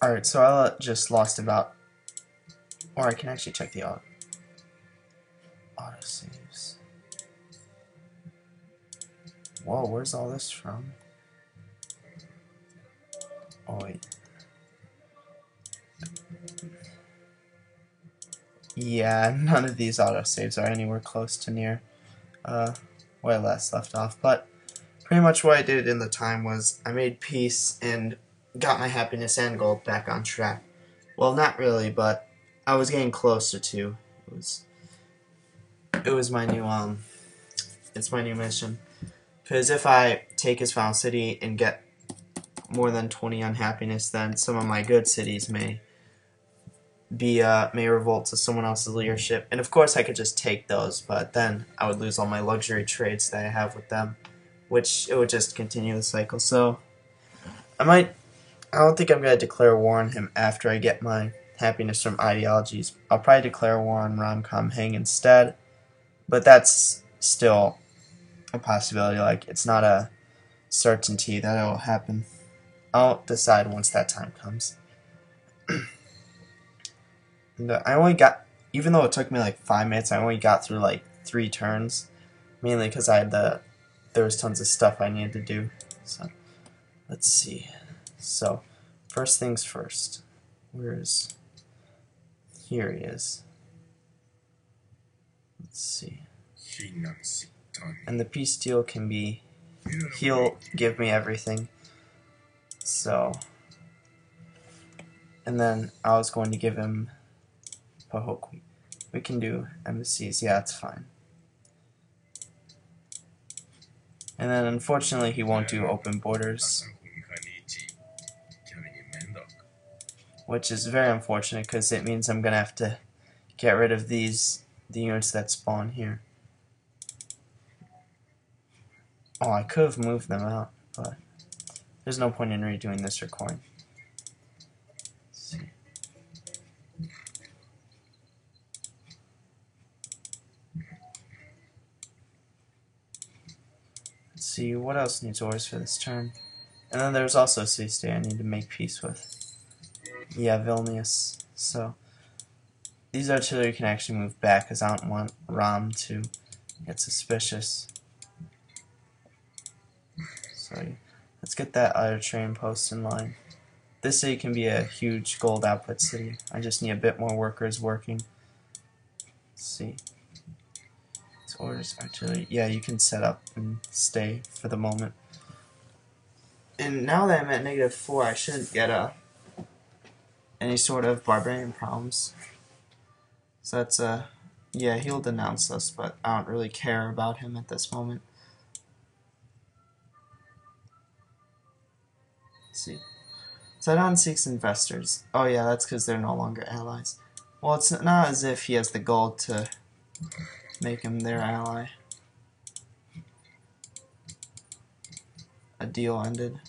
Alright, so I just lost about, or I can actually check the autosaves. Whoa, where's all this from? Oh wait. Yeah, none of these autosaves are anywhere close to near where I last left off, but pretty much what I did in the time was I made peace and got my happiness and gold back on track. Well, not really, but I was getting closer to. It was my new it's my new mission. Because if I take his final city and get more than 20 on happiness, then some of my good cities may revolt to someone else's leadership. And of course I could just take those, but then I would lose all my luxury trades that I have with them, which it would just continue the cycle. So I don't think I'm going to declare war on him after I get my happiness from ideologies. I'll probably declare war on Rom-Com Hang instead, but that's still a possibility. Like, it's not a certainty that it'll happen. I'll decide once that time comes. And I only got, even though it took me like 5 minutes, I only got through like 3 turns, mainly because there was tons of stuff I needed to do. So let's see. So first things first. Here he is. Let's see. And the peace deal can be, he'll give me everything. So, and then I was going to give him Pahokwi. We can do embassies, yeah, it's fine. And then unfortunately he won't do open borders, which is very unfortunate because it means I'm gonna have to get rid of the units that spawn here. Oh, I could have moved them out, but there's no point in redoing this recording. Let's see what else needs orders for this turn. And then there's also city-state I need to make peace with. Yeah, Vilnius. So these artillery can actually move back because I don't want Rom to get suspicious. So let's get that other train post in line. This city can be a huge gold output city. I just need a bit more workers working. Let's see. This orders artillery. Yeah, you can set up and stay for the moment. And now that I'm at -4, I shouldn't get any sort of barbarian problems. So that's yeah, he'll denounce us, but I don't really care about him at this moment. Let's see. Sidon seeks investors. Oh yeah, that's because they're no longer allies. Well, it's not as if he has the gold to make him their ally. A deal ended.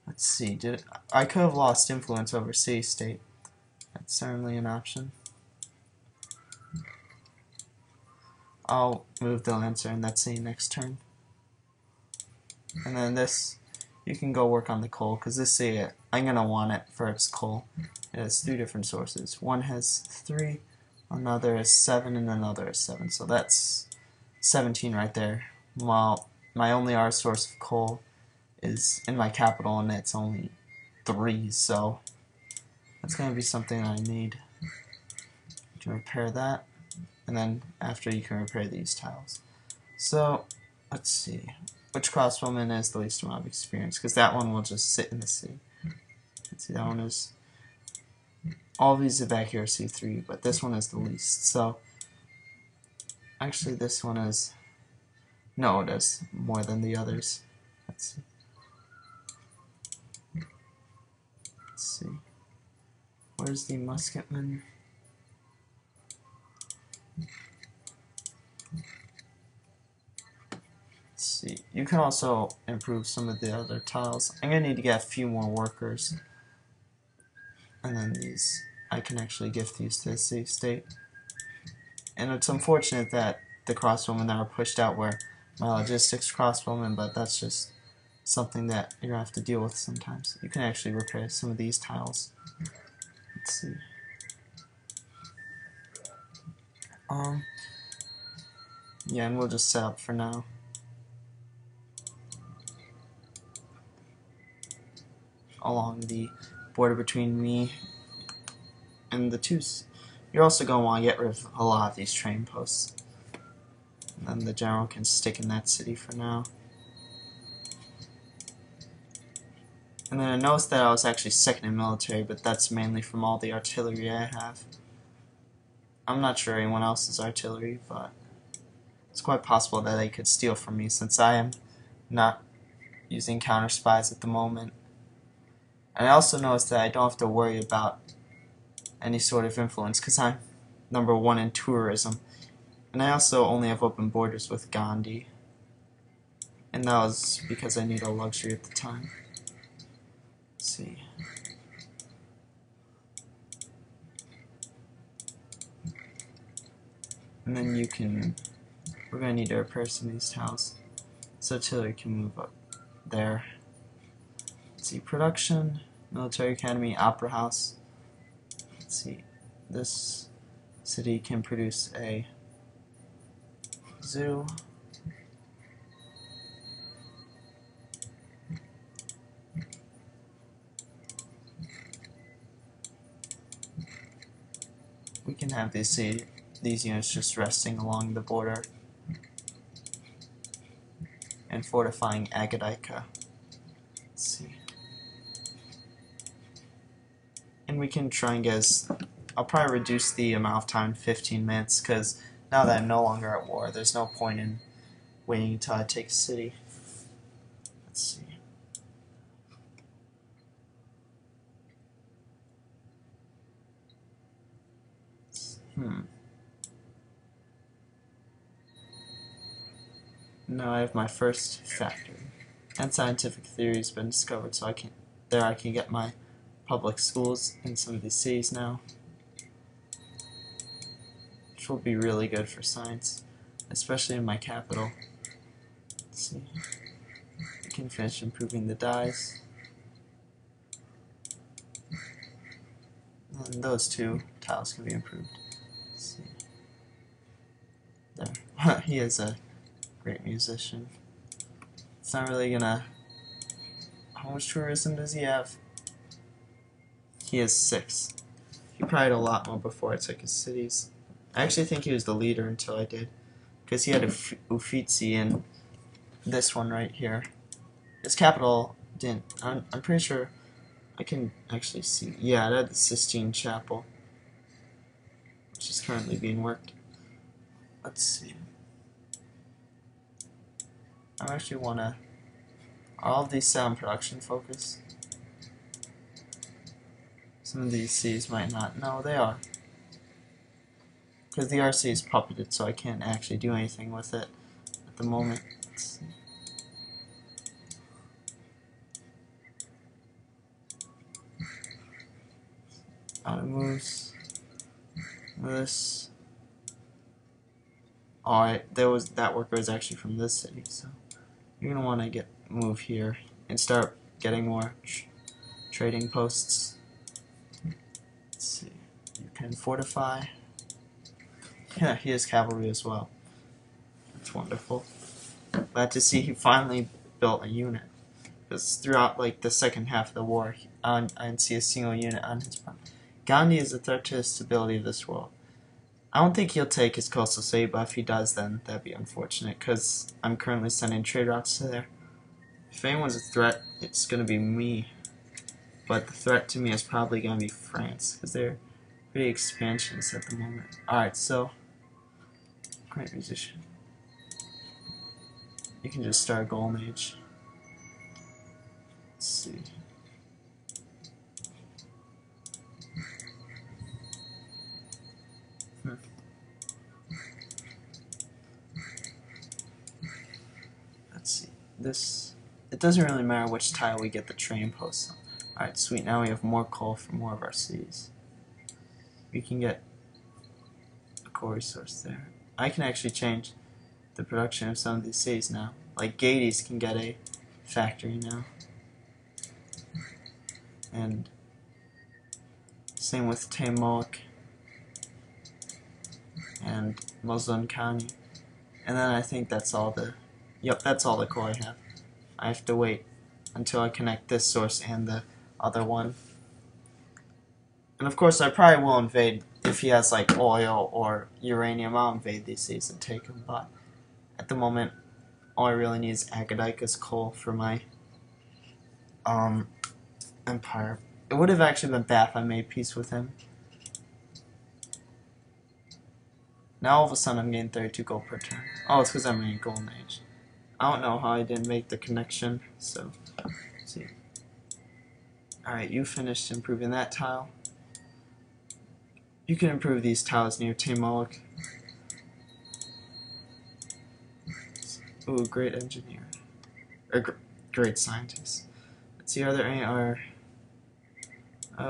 Let's see, I could have lost influence over city-state. That's certainly an option. I'll move the Lancer in that city next turn. And then this, you can go work on the coal, because this city, I'm going to want it for its coal. It has 3 different sources. One has 3, another is 7, and another is 7. So that's 17 right there. While my only other source of coal is in my capital, and it's only 3, so that's going to be something I need to repair that. And then after, you can repair these tiles. So let's see, which crossbowman is the least amount of experience, because that one will just sit in the city. Let's see, that one is, all of these have accuracy 3, but this one is the least. So actually this one is, no, it is more than the others. Let's see, where's the musketman? Let's see, you can also improve some of the other tiles. I'm going to need to get a few more workers. And then these, I can actually gift these to the city-state. And it's unfortunate that the crossbowmen that are pushed out were my logistics crossbowmen, but that's just something that you're gonna have to deal with sometimes. You can actually repair some of these tiles. Let's see. Yeah, and we'll just set up for now. Along the border between me and the twos. You're also going to want to get rid of a lot of these train posts. And then the general can stick in that city for now. And then I noticed that I was actually second in military, but that's mainly from all the artillery I have. I'm not sure anyone else's artillery, but it's quite possible that they could steal from me since I am not using counter spies at the moment. And I also noticed that I don't have to worry about any sort of influence because I'm #1 in tourism. And I also only have open borders with Gandhi. And that was because I needed a luxury at the time. Let's see. And then we're going to need to repair some of these tiles. So artillery can move up there. Let's see, production, military academy, opera house. Let's see, this city can produce a zoo. We can have these units just resting along the border and fortifying Agadeika. Let's see. And we can try and I'll probably reduce the amount of time to 15 minutes because now that I'm no longer at war, there's no point in waiting until I take a city. Let's see. Now I have my first factory. And scientific theory has been discovered, so I can get my public schools in some of these cities now, which will be really good for science, especially in my capital. Let's see. I can finish improving the dyes. And those two tiles can be improved. Let's see. There. He is a great musician. It's not really gonna... How much tourism does he have? He has 6. He probably had a lot more before I took his cities. I actually think he was the leader until I did. Because he had Uffizi in this one right here. His capital didn't. I'm pretty sure I can actually see. Yeah, it had the Sistine Chapel, which is currently being worked. Let's see. I actually want to... All of these sound production focus. Some of these C's might not. No, they are. Because the RC is puppeted, so I can't actually do anything with it at the moment. Let's see. Auto moves. This. Alright, that worker was actually from this city, so you're gonna want to move here and start getting more trading posts. Let's see. You can fortify. Yeah, he has cavalry as well. That's wonderful. Glad to see he finally built a unit. Because throughout like the second half of the war, I didn't see a single unit on his front. Gandhi is a threat to the stability of this world. I don't think he'll take his coastal city, but if he does, then that'd be unfortunate, because I'm currently sending trade routes to there. If anyone's a threat, it's going to be me. But the threat to me is probably going to be France, because they're pretty expansionist at the moment. Alright, so, great musician. You can just start a Golden Age. Let's see. Let's see. It doesn't really matter which tile we get the train posts on. Alright, sweet, now we have more coal for more of our cities. We can get a coal resource there. I can actually change the production of some of these cities now. Like Gades can get a factory now. And same with Tamoic and Muslim County. And then I think that's all the, yep, that's all the coal I have. I have to wait until I connect this source and the other one. And of course I probably will invade, if he has like oil or uranium, I'll invade these seas and take them, but at the moment all I really need is Agadicus coal for my empire. It would have actually been bad if I made peace with him. Now all of a sudden I'm getting 32 gold per turn. Oh, it's because I'm in Golden Age. I don't know how I didn't make the connection, so let's see. Alright, you finished improving that tile. You can improve these tiles near Tamoic. Ooh, great engineer. Or great scientist. Let's see, are there any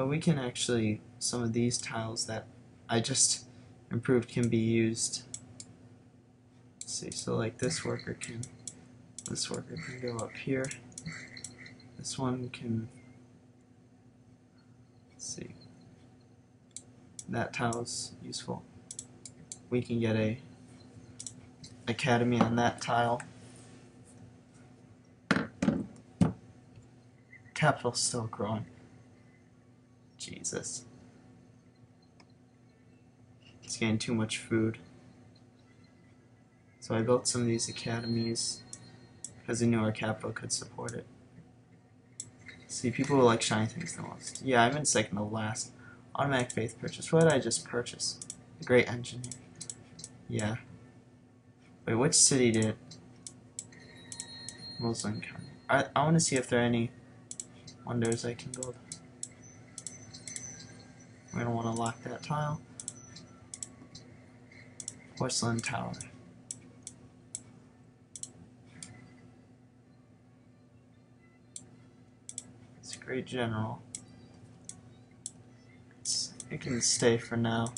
we can actually, some of these tiles that I just improved can be used. Let's see, so like this worker can go up here. This one can, let's see, that tile is useful. We can get a academy on that tile. Capital's still growing. Jesus. It's getting too much food. So I built some of these academies because I knew our capital could support it. See, people who like shiny things the most. Yeah, I'm in second to last. Automatic faith purchase. What did I just purchase? A great engineer. Yeah. Wait, which city did? Muslim County. I want to see if there are any wonders I can build. We're going to want to lock that tile. Porcelain Tower. It's a great general. It can stay for now.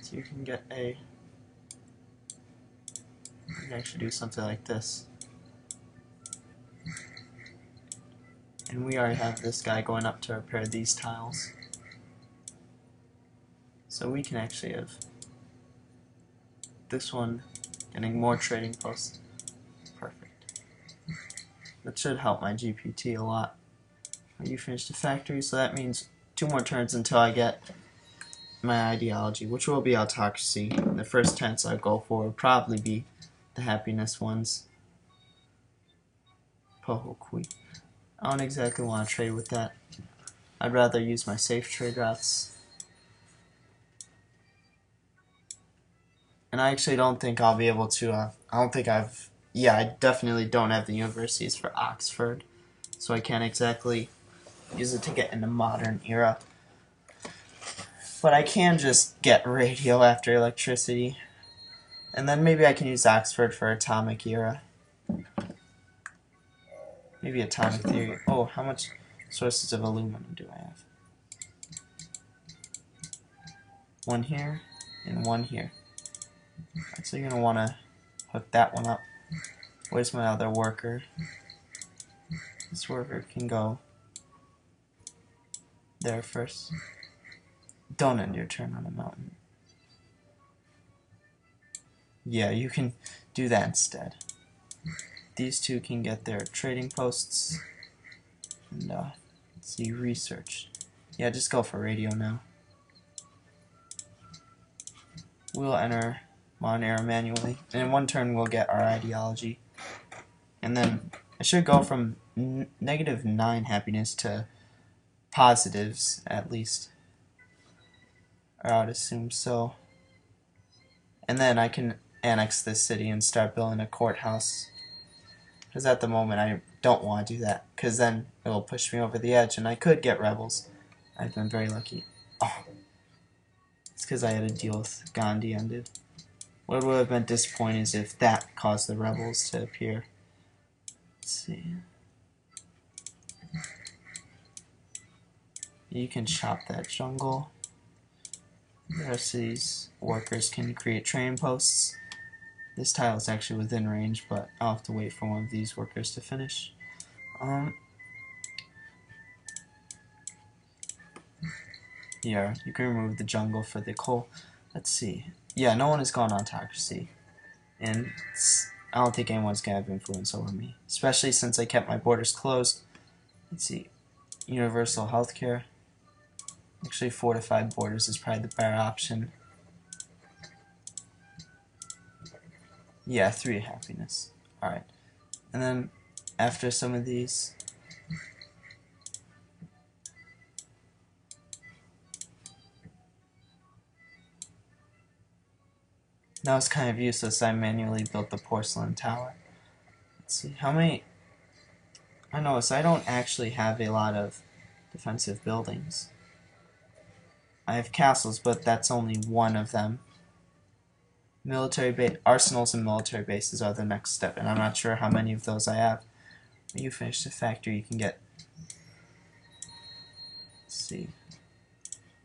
So you can get a... You can actually do something like this. And we already have this guy going up to repair these tiles. So we can actually have this one getting more trading posts. Perfect. That should help my GPT a lot. You finished the factory, so that means 2 more turns until I get my ideology, which will be autocracy. The first tense I go for will probably be the happiness ones. Pohokui. I don't exactly want to trade with that. I'd rather use my safe trade routes. And I actually don't think I'll be able to, I definitely don't have the universities for Oxford, so I can't exactly use it to get in the modern era. But I can just get radio after electricity, and then maybe I can use Oxford for atomic era. Maybe atomic theory. Oh, how much sources of aluminum do I have? 1 here, and 1 here. Right, so you're going to want to hook that one up. Where's my other worker? This worker can go there first. Don't end your turn on a mountain. Yeah, you can do that instead. These 2 can get their trading posts. And let's see, research. Yeah, just go for radio now. We'll enter modern era manually. And in 1 turn we'll get our ideology. And then I should go from -9 happiness to positives, at least. Or I would assume so. And then I can annex this city and start building a courthouse. Because at the moment I don't want to do that. Because then it will push me over the edge and I could get rebels. I've been very lucky. Oh. It's because I had a deal with Gandhi ended. What would have been disappointing is if that caused the rebels to appear. Let's see. You can chop that jungle. The rest of these workers can create train posts. This tile is actually within range, but I'll have to wait for one of these workers to finish. Here, you can remove the jungle for the coal. Let's see. Yeah, no one has gone autocracy. And I don't think anyone's going to have influence over me. Especially since I kept my borders closed. Let's see. Universal healthcare. Actually, fortified borders is probably the better option. Yeah, 3 happiness. Alright. And then, after some of these... That was kind of useless. I manually built the porcelain tower. Let's see, how many... I notice I don't actually have a lot of defensive buildings. I have castles, but that's only one of them. Arsenals and military bases are the next step, and I'm not sure how many of those I have. When you finish the factory, you can get... Let's see.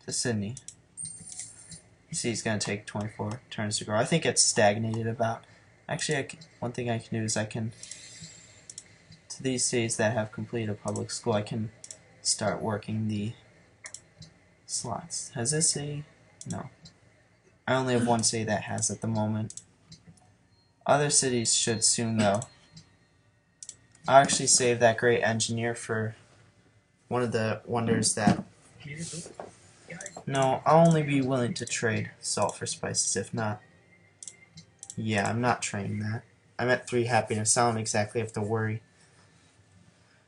To Sydney. You see, it's going to take 24 turns to grow. I think it's stagnated about. Actually, one thing I can do is I can, to these cities that have completed a public school, I can start working the slots. Has this city? No. I only have one city that has at the moment. Other cities should soon, though. I'll actually save that great engineer for one of the wonders that... No, I'll only be willing to trade salt for spices, if not. Yeah, I'm not trading that. I'm at 3 happiness, so I don't exactly have to worry.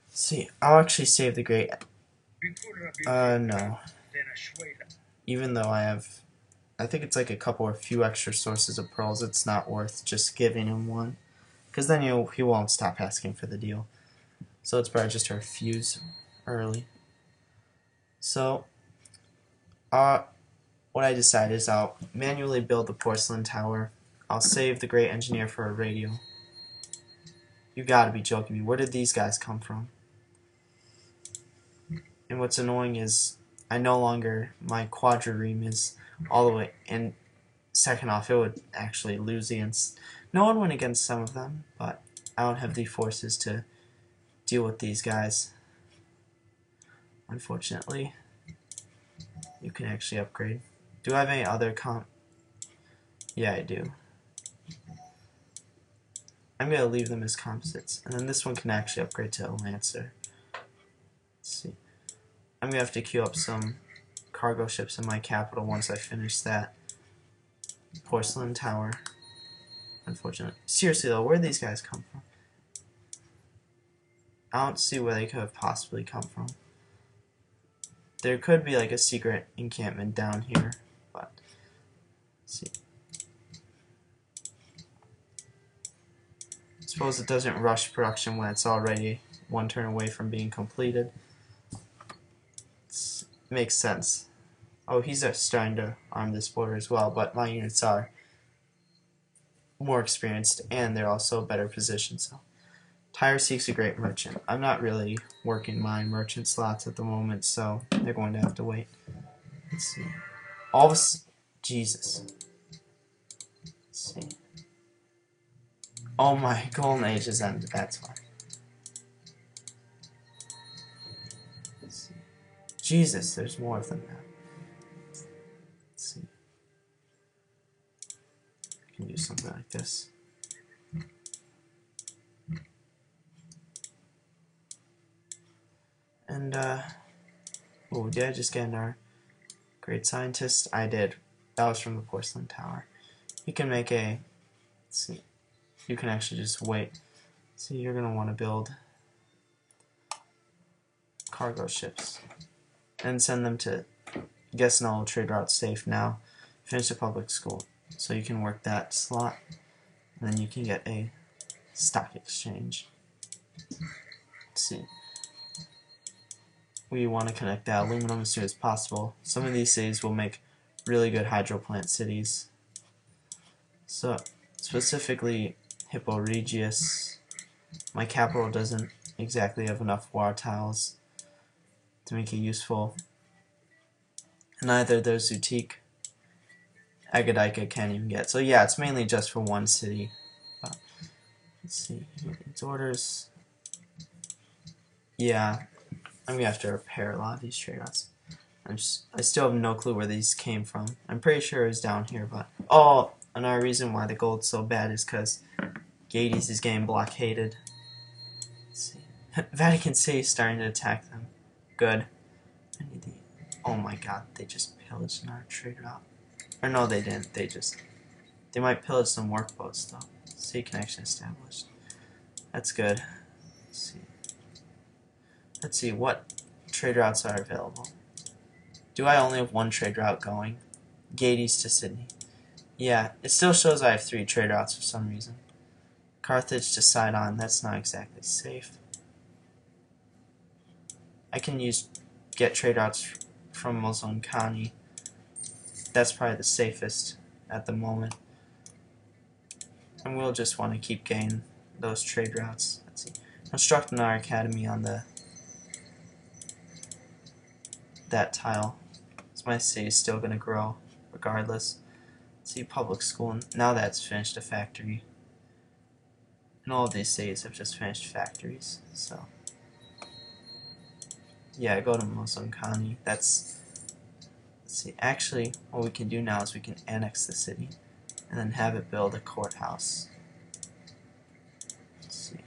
See, I'll actually save the great... no. Even though I have... I think it's like a couple or few extra sources of pearls, it's not worth just giving him one. Because then he won't stop asking for the deal. So it's better just to refuse early. So... what I decided is I'll manually build the porcelain tower. I'll save the great engineer for a radio. You gotta be joking me. Where did these guys come from? And what's annoying is I no longer, my quadrireme is all the way, and second off, it would actually lose against, no one went against some of them, but I don't have the forces to deal with these guys. Unfortunately. You can actually upgrade. Do I have any other Yeah, I do. I'm going to leave them as composites. And then this one can actually upgrade to a Lancer. Let's see. I'm going to have to queue up some cargo ships in my capital once I finish that porcelain tower. Unfortunately. Seriously though, where did these guys come from? I don't see where they could have possibly come from. There could be like a secret encampment down here, but let's see. Suppose it doesn't rush production when it's already 1 turn away from being completed. It makes sense. Oh, he's starting to arm this border as well, but my units are more experienced and they're also better positioned. So, Tyre seeks a great merchant. I'm not really working my merchant slots at the moment, so they're going to have to wait. Let's see. All of a Jesus. Let's see. Oh my, golden age has ended, that's why. Let's see. Jesus, there's more of them now. Let's see. I can do something like this. And, oh, did I just get another great scientist? I did. That was from the porcelain tower. You can make a, let's see, you can actually just wait. See, you're going to want to build cargo ships and send them to, guess no trade route safe now. Finish the public school. So you can work that slot, and then you can get a stock exchange. Let's see. We want to connect that aluminum as soon as possible. Some of these cities will make really good hydro plant cities. So, specifically Hippo Regius. My capital doesn't exactly have enough water tiles to make it useful. And neither does Utique. Agadika can't even get. So yeah, it's mainly just for one city. Let's see. Its orders. Yeah, I'm gonna have to repair a lot of these trade routes. I still have no clue where these came from. I'm pretty sure it's down here, but oh, another reason why the gold's so bad is because Gades is getting blockaded. Let's see. Vatican City is starting to attack them. Good. I need the. Oh my God! They just pillaged another trade route. Or no, they didn't. They might pillage some workboats though. Sea connection established. That's good. Let's see what trade routes are available. Do I only have one trade route going? Gades to Sydney. Yeah, it still shows I have 3 trade routes for some reason. Carthage to Sidon, that's not exactly safe. I can get trade routes from Mosul County. That's probably the safest at the moment. And we'll just want to keep getting those trade routes. Let's see. Construct another academy on that tile. So my city is still going to grow regardless. Let's see, public school. Now that's finished a factory. And all of these cities have just finished factories. So yeah, go to Muslim County. Let's see. Actually, what we can do now is we can annex the city and then have it build a courthouse. Let's see.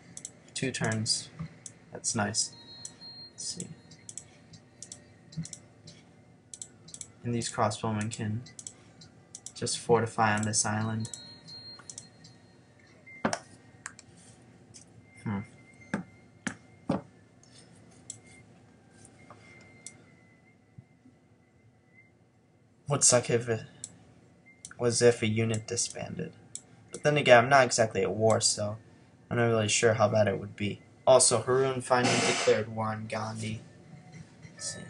2 turns. That's nice. Let's see. And these crossbowmen can just fortify on this island. Would suck if a unit disbanded. But then again, I'm not exactly at war, so I'm not really sure how bad it would be. Also, Haroon finally declared war on Gandhi. Let's see.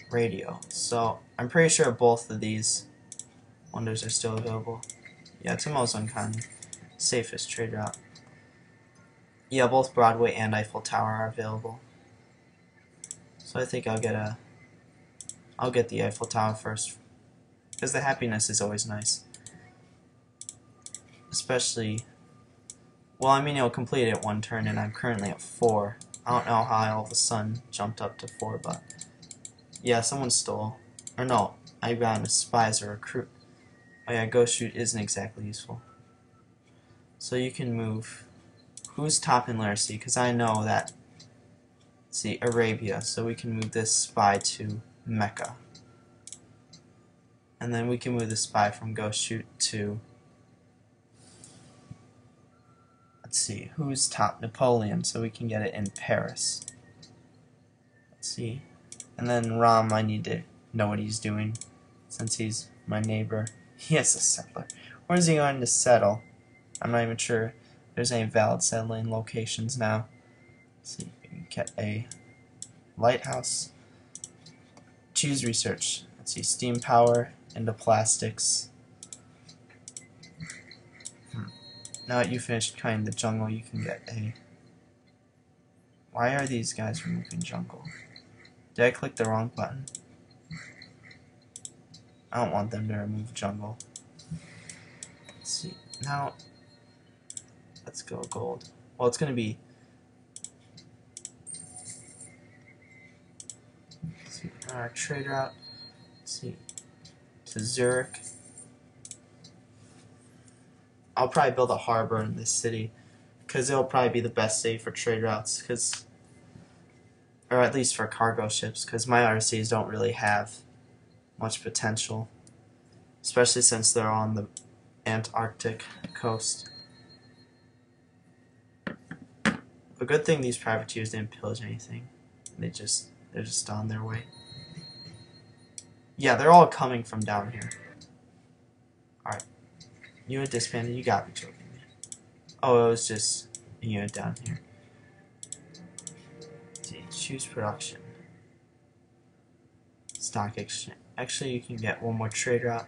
Radio. So, I'm pretty sure both of these wonders are still available. Yeah, it's a Muslim County. Safest trade route. Yeah, both Broadway and Eiffel Tower are available. So I think I'll get the Eiffel Tower first. Because the happiness is always nice. Especially, well, I mean, it'll complete it 1 turn, and I'm currently at 4. I don't know how all of a sudden jumped up to 4, but yeah, someone stole. Or no, I got him a spy as a recruit. Oh yeah, Ghost Shoot isn't exactly useful. So you can move. Who's top in literacy? Because I know that. Let's see, Arabia. So we can move this spy to Mecca. And then we can move the spy from Ghost Shoot to. Let's see, who's top? Napoleon. So we can get it in Paris. Let's see. And then Ram, I need to know what he's doing since he's my neighbor. He is a settler. Where is he going to settle? I'm not even sure there's any valid settling locations now. Let's see, we can get a lighthouse. Choose research. Let's see, steam power into plastics. Now that you finished cutting the jungle, you can get a. Why are these guys removing jungle? Did I click the wrong button? I don't want them to remove jungle. Let's see. Now, let's go gold. Well, it's going to be. Let's see. Our trade route. Let's see. To Zurich. I'll probably build a harbor in this city. Because it'll probably be the best city for trade routes. Or at least for cargo ships. Because my other cities don't really have much potential. Especially since they're on the Antarctic coast. A good thing these privateers didn't pillage anything. They're just on their way. Yeah, they're all coming from down here. Alright. Unit disbanded, you gotta be joking me. Oh, it was just a unit down here. Let's see, choose production. Stock exchange. Actually, you can get one more trade route.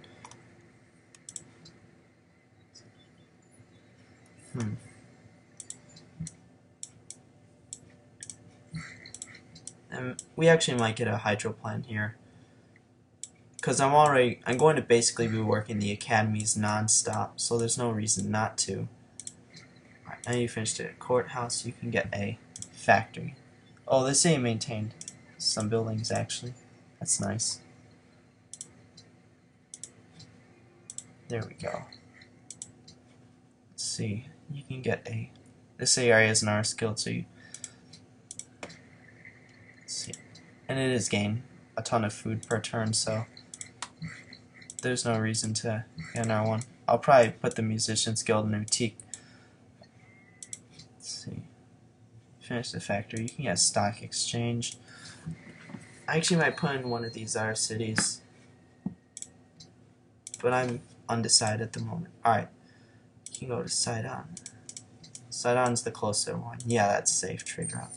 And we actually might get a hydro plant here. Because I'm going to basically be working the academies non-stop, so there's no reason not to. Alright, now you finished it. Courthouse, you can get a factory. Oh, they say maintained some buildings actually. That's nice. There we go. Let's see. You can get a. This area is an R skill, so you. Let's see. And it is gain a ton of food per turn, so there's no reason to get an R1. I'll probably put the Musician's Guild in Boutique. Let's see. Finish the factory. You can get stock exchange. I actually might put in one of these R cities, but I'm undecided at the moment. Alright. You can go to Sidon. Sidon's the closer one. Yeah, that's safe trade route.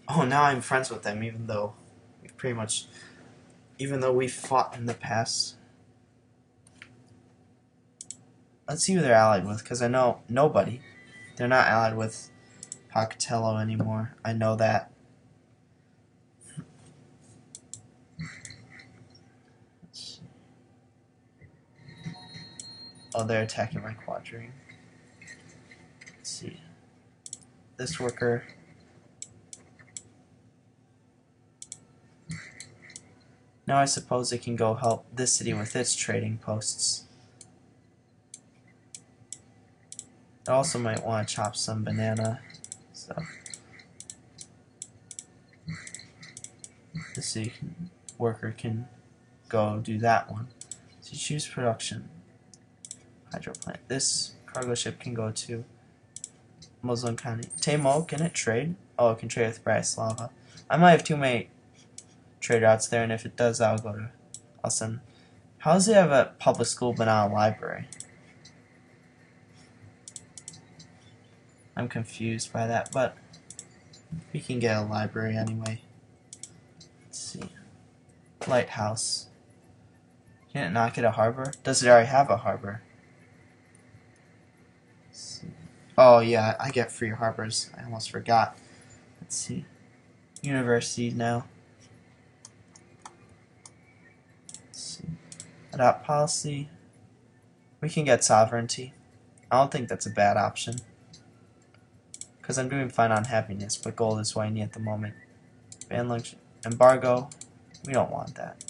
Oh, now I'm friends with them, even though we fought in the past. Let's see who they're allied with, because I know nobody. They're not allied with Pocatello anymore. I know that. Oh, they're attacking my quadrine. Let's see. This worker. Now I suppose it can go help this city with its trading posts. I also might want to chop some banana stuff. This city worker can go do that one. So choose production. Hydro plant. This cargo ship can go to Muslim County. Tamo, can it trade? Oh, it can trade with Bratislava. I might have too many trade routes there, and if it does, I'll send. How does it have a public school but not a library? I'm confused by that, but we can get a library anyway. Let's see. Lighthouse. Can it not get a harbor? Does it already have a harbor? Let's see. Oh yeah, I get free harbors. I almost forgot. Let's see. University now. Let's see. Adopt policy. We can get sovereignty. I don't think that's a bad option, because I'm doing fine on happiness, but gold is what I need at the moment. Ban luxury. Embargo. We don't want that.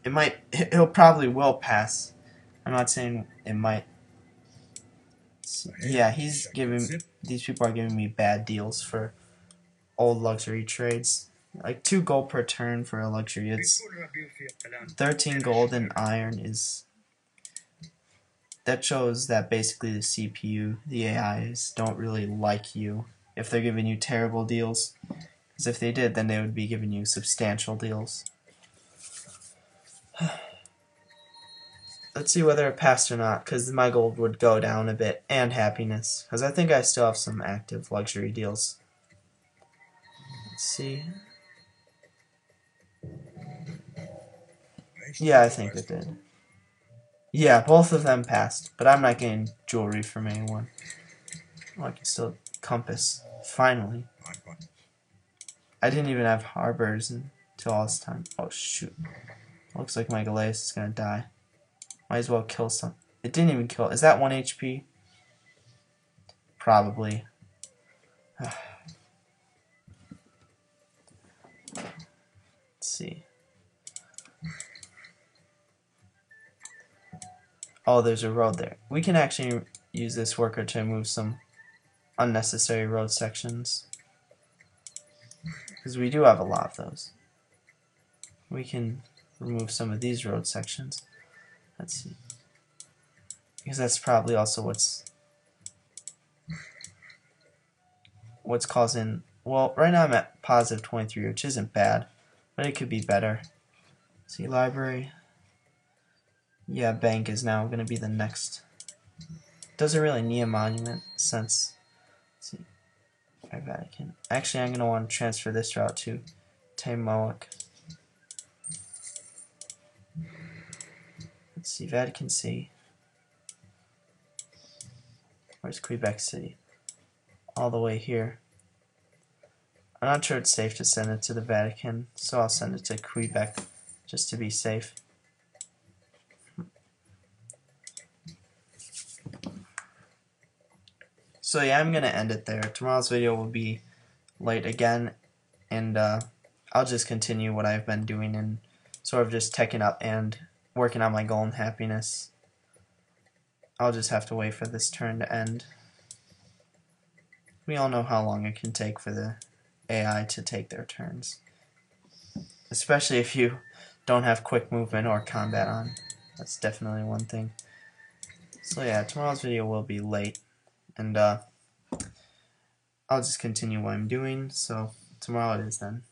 It'll probably will pass. I'm not saying it might. Yeah, these people are giving me bad deals for old luxury trades. Like 2 gold per turn for a luxury. It's 13 gold and iron is. That shows that basically the CPU, the AIs, don't really like you if they're giving you terrible deals. Because if they did, then they would be giving you substantial deals. Let's see whether it passed or not, because my gold would go down a bit, and happiness, because I think I still have some active luxury deals. Let's see. Yeah, I think it did. Yeah, both of them passed, but I'm not getting jewelry from anyone. Oh, I can still compass. Finally. I didn't even have harbors until all this time. Oh, shoot. Looks like my Galeas is going to die. Might as well kill some. It didn't even kill. Is that 1 HP? Probably. Let's see. Oh, there's a road there. We can actually use this worker to remove some unnecessary road sections, because we do have a lot of those. We can remove some of these road sections. Let's see. Because that's probably also what's causing. Well, right now I'm at positive 23, which isn't bad, but it could be better. See, library. Yeah, bank is now going to be the next. Doesn't really need a monument since. Let's see. Vatican. Actually, I'm going to want to transfer this route to Tamoic. Let's see, Vatican City. Where's Quebec City? All the way here. I'm not sure it's safe to send it to the Vatican, so I'll send it to Quebec just to be safe. So yeah, I'm gonna end it there. Tomorrow's video will be late again, and I'll just continue what I've been doing and sort of just teching up and working on my goal and happiness. I'll just have to wait for this turn to end. We all know how long it can take for the AI to take their turns, especially if you don't have quick movement or combat on. That's definitely one thing. So yeah, tomorrow's video will be late, and I'll just continue what I'm doing, so tomorrow it is then.